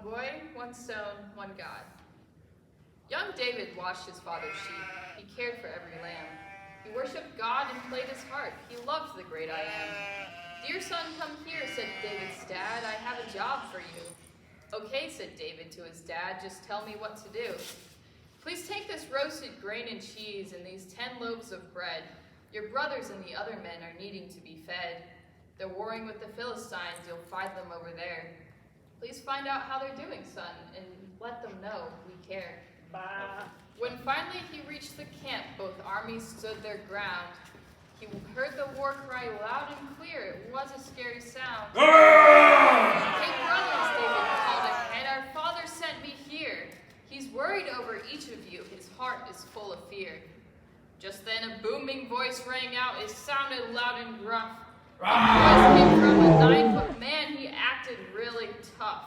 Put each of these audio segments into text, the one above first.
boy, one stone, one God. Young David watched his father's sheep. He cared for every lamb. He worshipped God and played his harp. He loved the great I am. Dear son, come here, said David's dad. I have a job for you. Okay, said David to his dad, just tell me what to do. Please take this roasted grain and cheese and these 10 loaves of bread. Your brothers and the other men are needing to be fed. They're warring with the Philistines. You'll find them over there. Please find out how they're doing, son, and let them know we care. Bah. When finally he reached the camp, both armies stood their ground. He heard the war cry loud and clear. It was a scary sound. Hey, brothers, David called ahead. Our father sent me here. He's worried over each of you. His heart is full of fear. Just then a booming voice rang out. It sounded loud and gruff. The voice came from a 9-foot man. He acted really tough.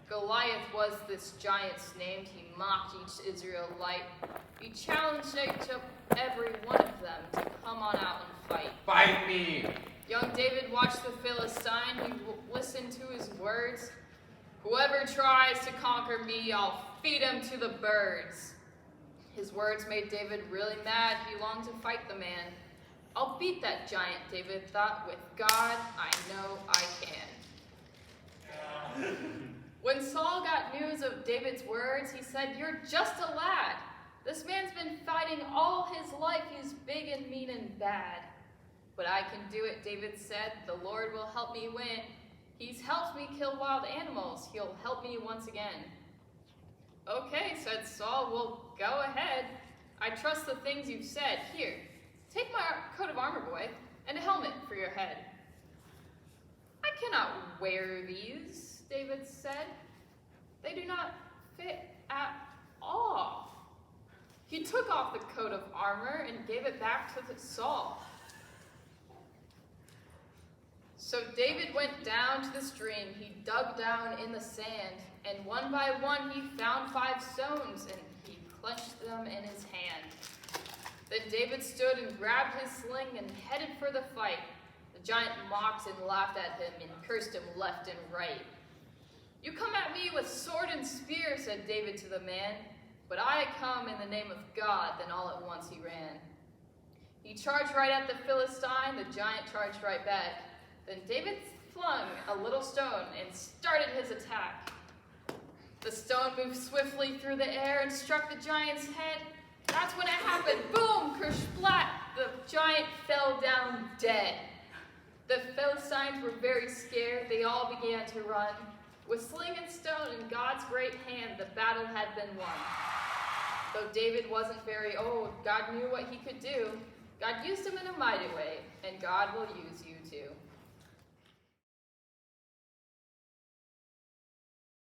Goliath was this giant's name. He mocked each Israelite. He challenged every one of them to come on out and fight. Fight me! Young David watched the Philistine. He listened to his words. Whoever tries to conquer me, I'll feed him to the birds. His words made David really mad. He longed to fight the man. I'll beat that giant, David thought. With God, I know I can. When Saul got news of David's words, he said, "You're just a lad. This man's been fighting all his life. He's big and mean and bad." "But I can do it," David said. "The Lord will help me win. He's helped me kill wild animals. He'll help me once again." "Okay," said Saul, "well, go ahead. I trust the things you've said. Here, take my coat of armor, boy, and a helmet for your head." "I cannot wear these," David said. "They do not fit at all." He took off the coat of armor and gave it back to Saul. So David went down to the stream. He dug down in the sand, and one by one he found 5 stones, and he clenched them in his hand. Then David stood and grabbed his sling and headed for the fight. The giant mocked and laughed at him and cursed him left and right. "You come at me with sword and spear," said David to the man, "but I come in the name of God." Then all at once he ran. He charged right at the Philistine. The giant charged right back. Then David flung a little stone and started his attack. The stone moved swiftly through the air and struck the giant's head. That's when it happened. Boom! Kersplat! The giant fell down dead. The Philistines were very scared. They all began to run. With sling and stone in God's great hand, the battle had been won. Though David wasn't very old, God knew what he could do. God used him in a mighty way, and God will use you too.